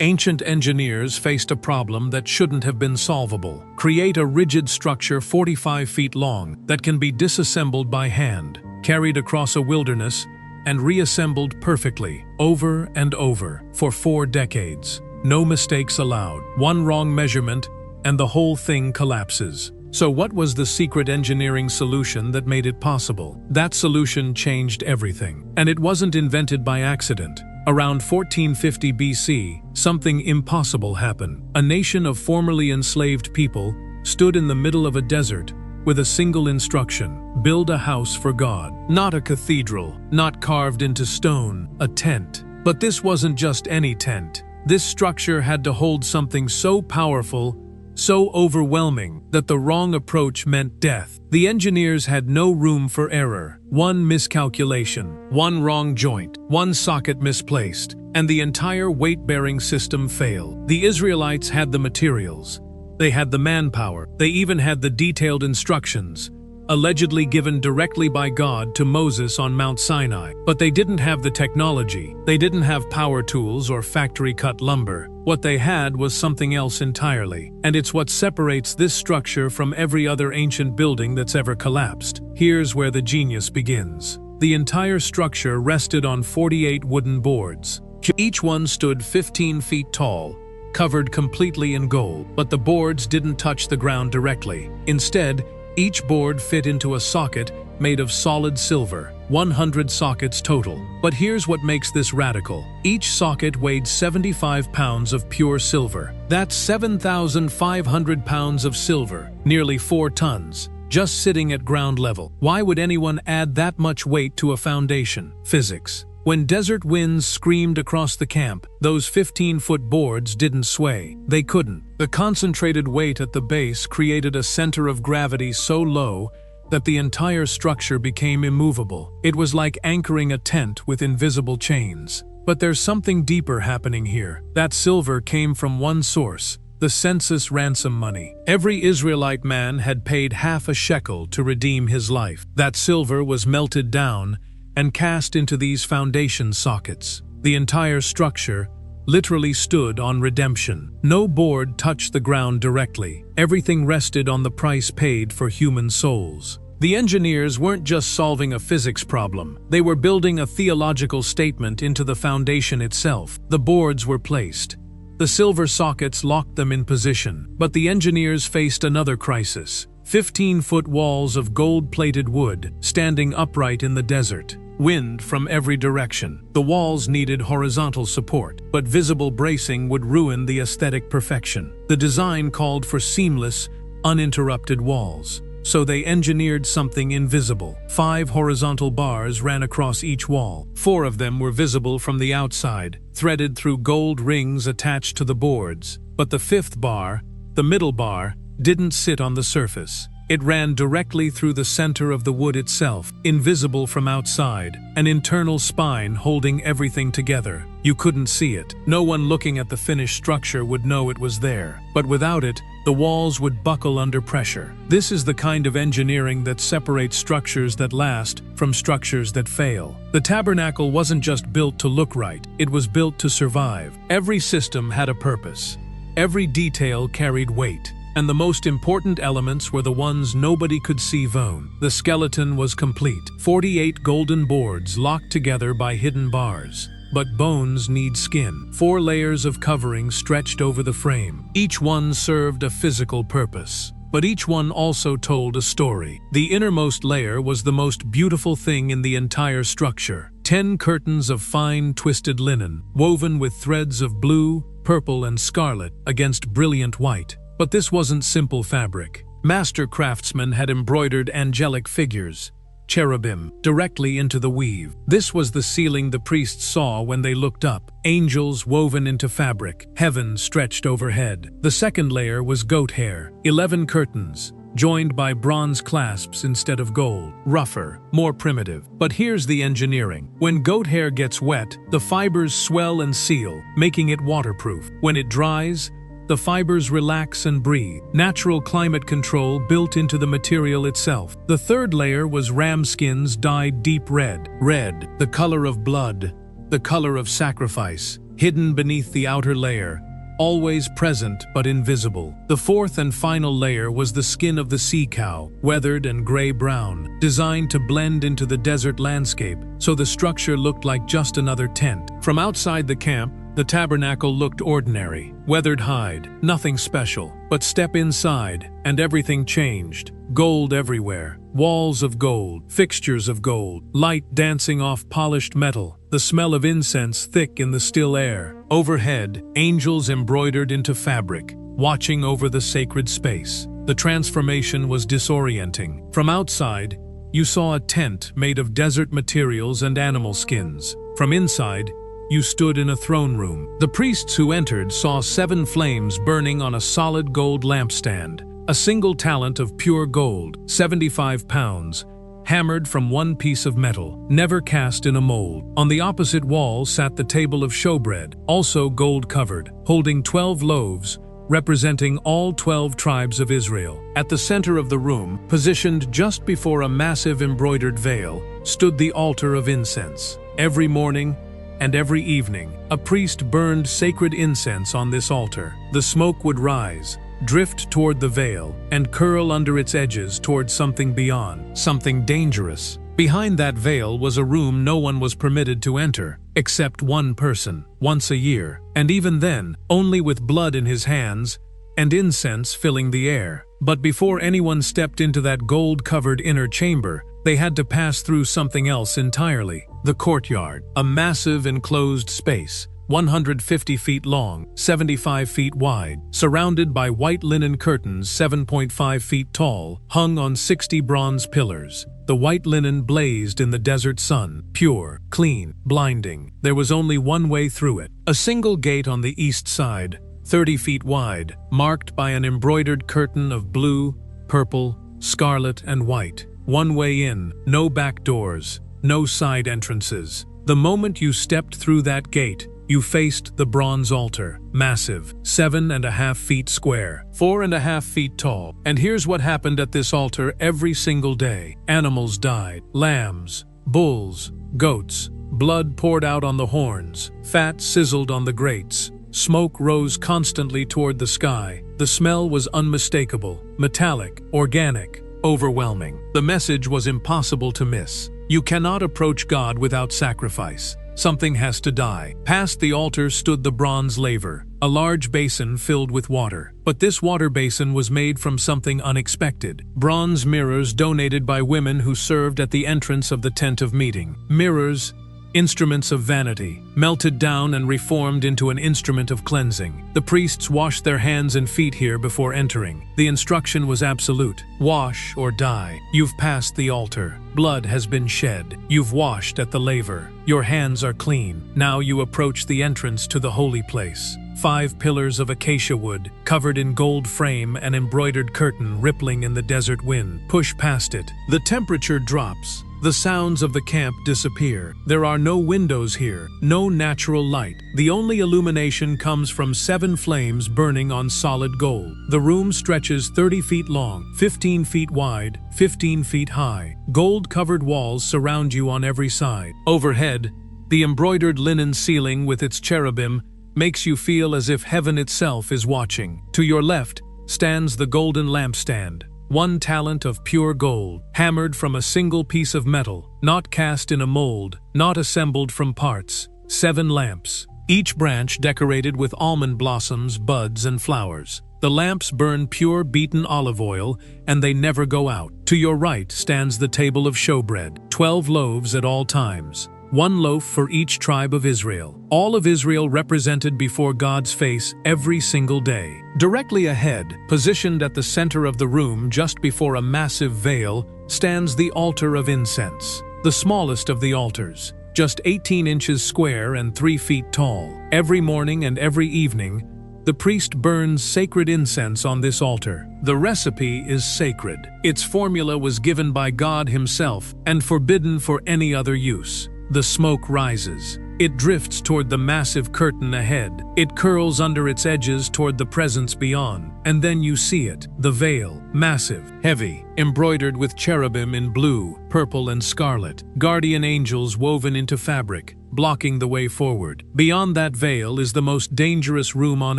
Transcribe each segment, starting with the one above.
Ancient engineers faced a problem that shouldn't have been solvable. Create a rigid structure 45 feet long that can be disassembled by hand, carried across a wilderness, and reassembled perfectly, over and over, for 4 decades. No mistakes allowed. One wrong measurement, and the whole thing collapses. So what was the secret engineering solution that made it possible? That solution changed everything. And it wasn't invented by accident. Around 1450 BC, something impossible happened. A nation of formerly enslaved people stood in the middle of a desert with a single instruction: build a house for God. Not a cathedral, not carved into stone, a tent. But this wasn't just any tent. This structure had to hold something so powerful, so overwhelming, that the wrong approach meant death. The engineers had no room for error. One miscalculation, one wrong joint, one socket misplaced, and the entire weight-bearing system failed. The Israelites had the materials. They had the manpower. They even had the detailed instructions, allegedly given directly by God to Moses on Mount Sinai. But they didn't have the technology. They didn't have power tools or factory-cut lumber. What they had was something else entirely. And it's what separates this structure from every other ancient building that's ever collapsed. Here's where the genius begins. The entire structure rested on 48 wooden boards. Each one stood 15 feet tall, covered completely in gold. But the boards didn't touch the ground directly. Instead, each board fit into a socket made of solid silver, 100 sockets total. But here's what makes this radical. Each socket weighed 75 pounds of pure silver. That's 7,500 pounds of silver, nearly 4 tons, just sitting at ground level. Why would anyone add that much weight to a foundation? Physics. When desert winds screamed across the camp, those 15-foot boards didn't sway. They couldn't. The concentrated weight at the base created a center of gravity so low that the entire structure became immovable. It was like anchoring a tent with invisible chains. But there's something deeper happening here. That silver came from one source: the census ransom money. Every Israelite man had paid half a shekel to redeem his life. That silver was melted down and cast into these foundation sockets. The entire structure literally stood on redemption. No board touched the ground directly. Everything rested on the price paid for human souls. The engineers weren't just solving a physics problem. They were building a theological statement into the foundation itself. The boards were placed. The silver sockets locked them in position. But the engineers faced another crisis. 15-foot walls of gold-plated wood standing upright in the desert. Wind from every direction. The walls needed horizontal support, but visible bracing would ruin the aesthetic perfection. The design called for seamless, uninterrupted walls. So they engineered something invisible. 5 horizontal bars ran across each wall. 4 of them were visible from the outside, threaded through gold rings attached to the boards. But the 5th bar, the middle bar, didn't sit on the surface. It ran directly through the center of the wood itself, invisible from outside, an internal spine holding everything together. You couldn't see it. No one looking at the finished structure would know it was there. But without it, the walls would buckle under pressure. This is the kind of engineering that separates structures that last from structures that fail. The tabernacle wasn't just built to look right, it was built to survive. Every system had a purpose. Every detail carried weight. And the most important elements were the ones nobody could see. The skeleton was complete. 48 golden boards locked together by hidden bars. But bones need skin. 4 layers of covering stretched over the frame. Each one served a physical purpose. But each one also told a story. The innermost layer was the most beautiful thing in the entire structure. 10 curtains of fine, twisted linen, woven with threads of blue, purple, and scarlet against brilliant white. But this wasn't simple fabric. Master craftsmen had embroidered angelic figures, cherubim, directly into the weave. This was the ceiling the priests saw when they looked up. Angels woven into fabric, heaven stretched overhead. The second layer was goat hair, 11 curtains, joined by bronze clasps instead of gold. Rougher, more primitive. But here's the engineering. When goat hair gets wet, the fibers swell and seal, making it waterproof. When it dries, the fibers relax and breathe. Natural climate control built into the material itself. The third layer was ram skins dyed deep red. Red, the color of blood, the color of sacrifice. hidden beneath the outer layer, always present but invisible. The fourth and final layer was the skin of the sea cow, weathered and gray-brown, designed to blend into the desert landscape, so the structure looked like just another tent. From outside the camp, the tabernacle looked ordinary, weathered hide, nothing special. But step inside, and everything changed. Gold everywhere, walls of gold, fixtures of gold, light dancing off polished metal, the smell of incense thick in the still air. Overhead, angels embroidered into fabric, watching over the sacred space. The transformation was disorienting. From outside, you saw a tent made of desert materials and animal skins. From inside, you stood in a throne room. The priests who entered saw 7 flames burning on a solid gold lampstand, a single talent of pure gold, 75 pounds, hammered from one piece of metal, never cast in a mold. On the opposite wall sat the table of showbread, also gold-covered, holding 12 loaves, representing all 12 tribes of Israel. At the center of the room, positioned just before a massive embroidered veil, stood the altar of incense. Every morning, and every evening, a priest burned sacred incense on this altar. The smoke would rise, drift toward the veil, and curl under its edges toward something beyond, something dangerous. Behind that veil was a room no one was permitted to enter, except one person, once a year, and even then, only with blood in his hands and incense filling the air. But before anyone stepped into that gold-covered inner chamber, they had to pass through something else entirely. The courtyard, a massive enclosed space, 150 feet long, 75 feet wide, surrounded by white linen curtains 7.5 feet tall, hung on 60 bronze pillars. The white linen blazed in the desert sun, pure, clean, blinding. There was only one way through it. A single gate on the east side, 30 feet wide, marked by an embroidered curtain of blue, purple, scarlet, and white. One way in, no back doors, no side entrances. The moment you stepped through that gate, you faced the bronze altar, massive, 7.5 feet square, 4.5 feet tall. And here's what happened at this altar every single day. Animals died, lambs, bulls, goats, blood poured out on the horns, fat sizzled on the grates. Smoke rose constantly toward the sky. The smell was unmistakable, metallic, organic, overwhelming. The message was impossible to miss. You cannot approach God without sacrifice. Something has to die. Past the altar stood the bronze laver, a large basin filled with water. But this water basin was made from something unexpected. Bronze mirrors donated by women who served at the entrance of the tent of meeting. Mirrors, instruments of vanity, melted down and reformed into an instrument of cleansing. The priests washed their hands and feet here before entering. The instruction was absolute. Wash or die. You've passed the altar. Blood has been shed. You've washed at the laver. Your hands are clean. Now you approach the entrance to the holy place. 5 pillars of acacia wood, covered in gold frame and embroidered curtain rippling in the desert wind. Push past it. The temperature drops. The sounds of the camp disappear. There are no windows here, no natural light. The only illumination comes from 7 flames burning on solid gold. The room stretches 30 feet long, 15 feet wide, 15 feet high. Gold-covered walls surround you on every side. Overhead, the embroidered linen ceiling with its cherubim makes you feel as if heaven itself is watching. To your left stands the golden lampstand. 1 talent of pure gold, hammered from a single piece of metal, not cast in a mold, not assembled from parts. 7 lamps, each branch decorated with almond blossoms, buds, and flowers. The lamps burn pure beaten olive oil, and they never go out. To your right stands the table of showbread, 12 loaves at all times. 1 loaf for each tribe of Israel. All of Israel represented before God's face every single day. Directly ahead, positioned at the center of the room just before a massive veil, stands the altar of incense, the smallest of the altars, just 18 inches square and 3 feet tall. Every morning and every evening, the priest burns sacred incense on this altar. The recipe is sacred. Its formula was given by God Himself and forbidden for any other use. The smoke rises. It drifts toward the massive curtain ahead. It curls under its edges toward the presence beyond. And then you see it, the veil, massive, heavy, embroidered with cherubim in blue, purple, and scarlet, guardian angels woven into fabric, blocking the way forward. Beyond that veil is the most dangerous room on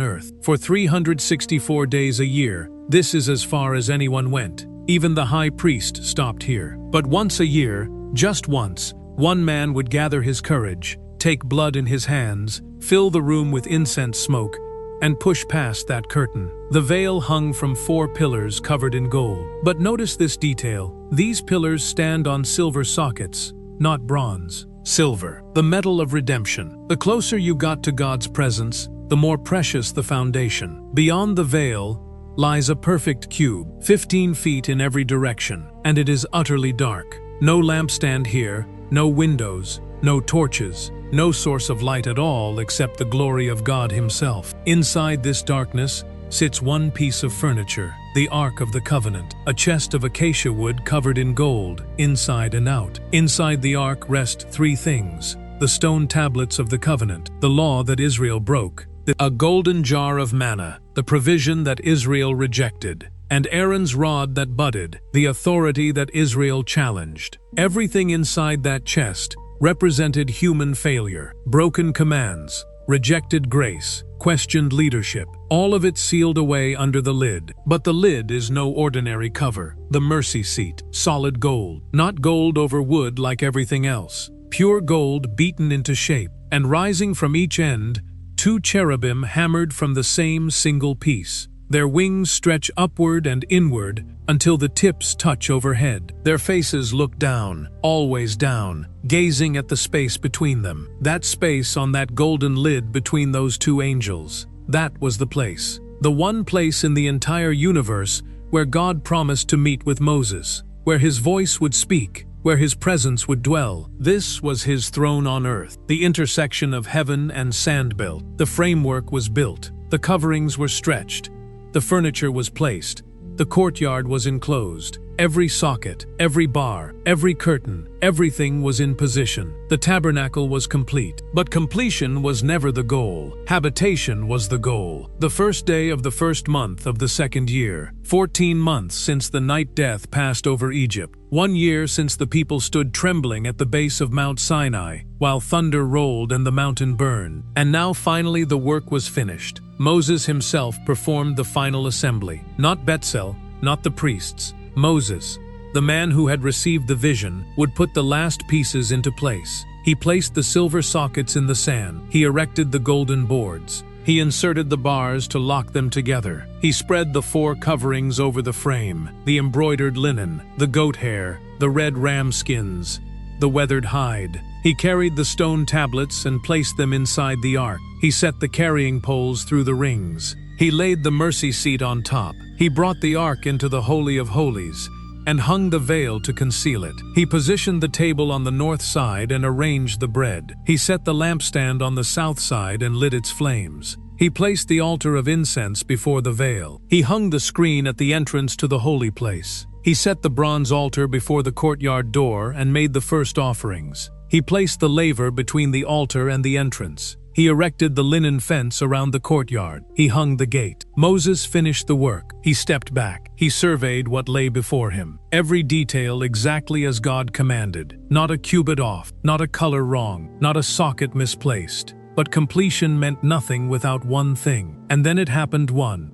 earth. For 364 days a year, this is as far as anyone went. Even the high priest stopped here. But once a year, just once, one man would gather his courage, take blood in his hands, fill the room with incense smoke, and push past that curtain. The veil hung from 4 pillars covered in gold. But notice this detail. These pillars stand on silver sockets, not bronze. Silver, the metal of redemption. The closer you got to God's presence, the more precious the foundation. Beyond the veil lies a perfect cube, 15 feet in every direction, and it is utterly dark. No lampstand here, no windows, no torches, no source of light at all except the glory of God Himself. Inside this darkness sits one piece of furniture, the Ark of the Covenant, a chest of acacia wood covered in gold, inside and out. Inside the Ark rest 3 things: the stone tablets of the covenant, the law that Israel broke, a golden jar of manna, the provision that Israel rejected, and Aaron's rod that budded, the authority that Israel challenged. Everything inside that chest represented human failure, broken commands, rejected grace, questioned leadership, all of it sealed away under the lid. But the lid is no ordinary cover. The mercy seat, solid gold, not gold over wood like everything else, pure gold beaten into shape, and rising from each end, 2 cherubim hammered from the same single piece. Their wings stretch upward and inward until the tips touch overhead. Their faces look down, always down, gazing at the space between them. That space on that golden lid between those 2 angels. That was the place. The one place in the entire universe where God promised to meet with Moses, where His voice would speak, where His presence would dwell. This was His throne on earth, the intersection of heaven and sand belt. The framework was built, the coverings were stretched, the furniture was placed, the courtyard was enclosed. Every socket, every bar, every curtain, everything was in position. The tabernacle was complete. But completion was never the goal. Habitation was the goal. The first day of the first month of the 2nd year, 14 months since the night death passed over Egypt, 1 year since the people stood trembling at the base of Mount Sinai, while thunder rolled and the mountain burned. And now finally the work was finished. Moses himself performed the final assembly. Not Betzel, not the priests. Moses, the man who had received the vision, would put the last pieces into place. He placed the silver sockets in the sand. He erected the golden boards. He inserted the bars to lock them together. He spread the 4 coverings over the frame, the embroidered linen, the goat hair, the red ram skins, the weathered hide. He carried the stone tablets and placed them inside the ark. He set the carrying poles through the rings. He laid the mercy seat on top. He brought the ark into the Holy of Holies and hung the veil to conceal it. He positioned the table on the north side and arranged the bread. He set the lampstand on the south side and lit its flames. He placed the altar of incense before the veil. He hung the screen at the entrance to the holy place. He set the bronze altar before the courtyard door and made the first offerings. He placed the laver between the altar and the entrance. He erected the linen fence around the courtyard. He hung the gate. Moses finished the work. He stepped back. He surveyed what lay before him. Every detail exactly as God commanded. Not a cubit off, not a color wrong, not a socket misplaced. But completion meant nothing without one thing. And then it happened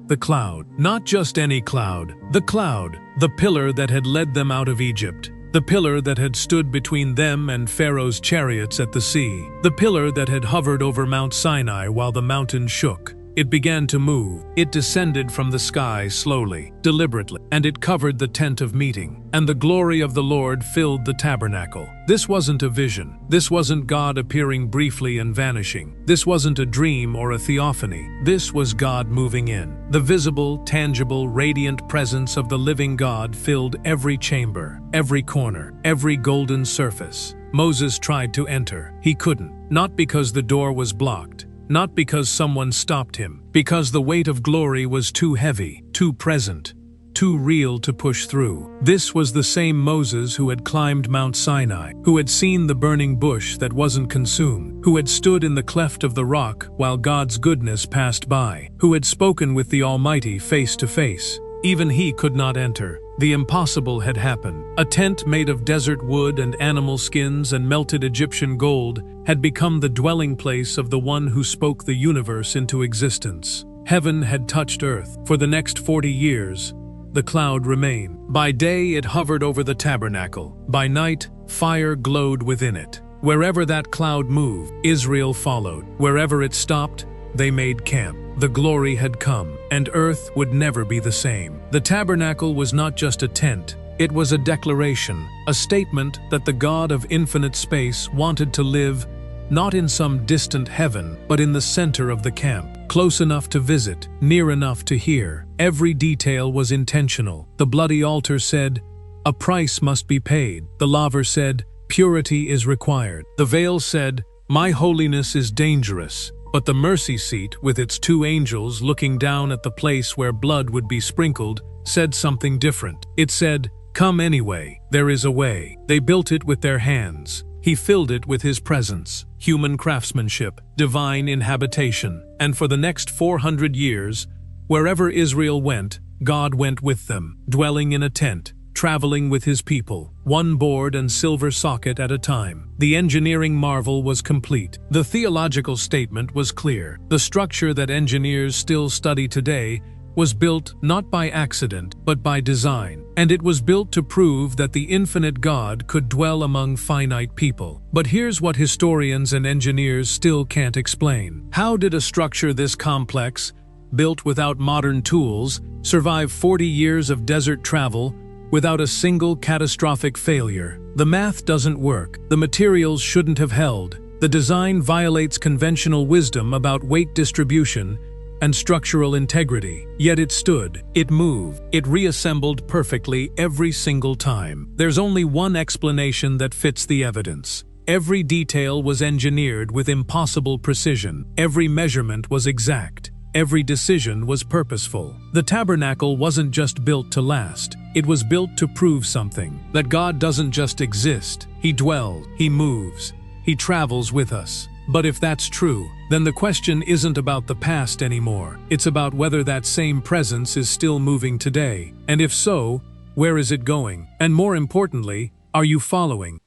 the cloud. Not just any cloud. The cloud, the pillar that had led them out of Egypt. The pillar that had stood between them and Pharaoh's chariots at the sea. The pillar that had hovered over Mount Sinai while the mountain shook. It began to move. It descended from the sky slowly, deliberately, and it covered the tent of meeting. And the glory of the Lord filled the tabernacle. This wasn't a vision. This wasn't God appearing briefly and vanishing. This wasn't a dream or a theophany. This was God moving in. The visible, tangible, radiant presence of the living God filled every chamber, every corner, every golden surface. Moses tried to enter. He couldn't. Not because the door was blocked. Not because someone stopped him, because the weight of glory was too heavy, too present, too real to push through. This was the same Moses who had climbed Mount Sinai, who had seen the burning bush that wasn't consumed, who had stood in the cleft of the rock while God's goodness passed by, who had spoken with the Almighty face to face. Even he could not enter. The impossible had happened. A tent made of desert wood and animal skins and melted Egyptian gold had become the dwelling place of the one who spoke the universe into existence. Heaven had touched earth. For the next 40 years, the cloud remained. By day, it hovered over the tabernacle. By night, fire glowed within it. Wherever that cloud moved, Israel followed. Wherever it stopped, they made camp. The glory had come, and earth would never be the same. The tabernacle was not just a tent. It was a declaration, a statement that the God of infinite space wanted to live not in some distant heaven, but in the center of the camp, close enough to visit, near enough to hear. Every detail was intentional. The bloody altar said, "A price must be paid." The laver said, "Purity is required." The veil said, "My holiness is dangerous." But the mercy seat, with its 2 angels looking down at the place where blood would be sprinkled, said something different. It said, "Come anyway, there is a way." They built it with their hands. He filled it with his presence, human craftsmanship, divine inhabitation. And for the next 400 years, wherever Israel went, God went with them, dwelling in a tent, traveling with his people, one board and silver socket at a time. The engineering marvel was complete. The theological statement was clear. The structure that engineers still study today was built not by accident, but by design. And it was built to prove that the infinite God could dwell among finite people. But here's what historians and engineers still can't explain. How did a structure this complex, built without modern tools, survive 40 years of desert travel without a single catastrophic failure? The math doesn't work. The materials shouldn't have held. The design violates conventional wisdom about weight distribution and structural integrity. Yet it stood, it moved, it reassembled perfectly every single time. There's only one explanation that fits the evidence. Every detail was engineered with impossible precision. Every measurement was exact. Every decision was purposeful. The tabernacle wasn't just built to last. It was built to prove something. That God doesn't just exist. He dwells, He moves, He travels with us. But if that's true, then the question isn't about the past anymore. It's about whether that same presence is still moving today. And if so, where is it going? And more importantly, are you following?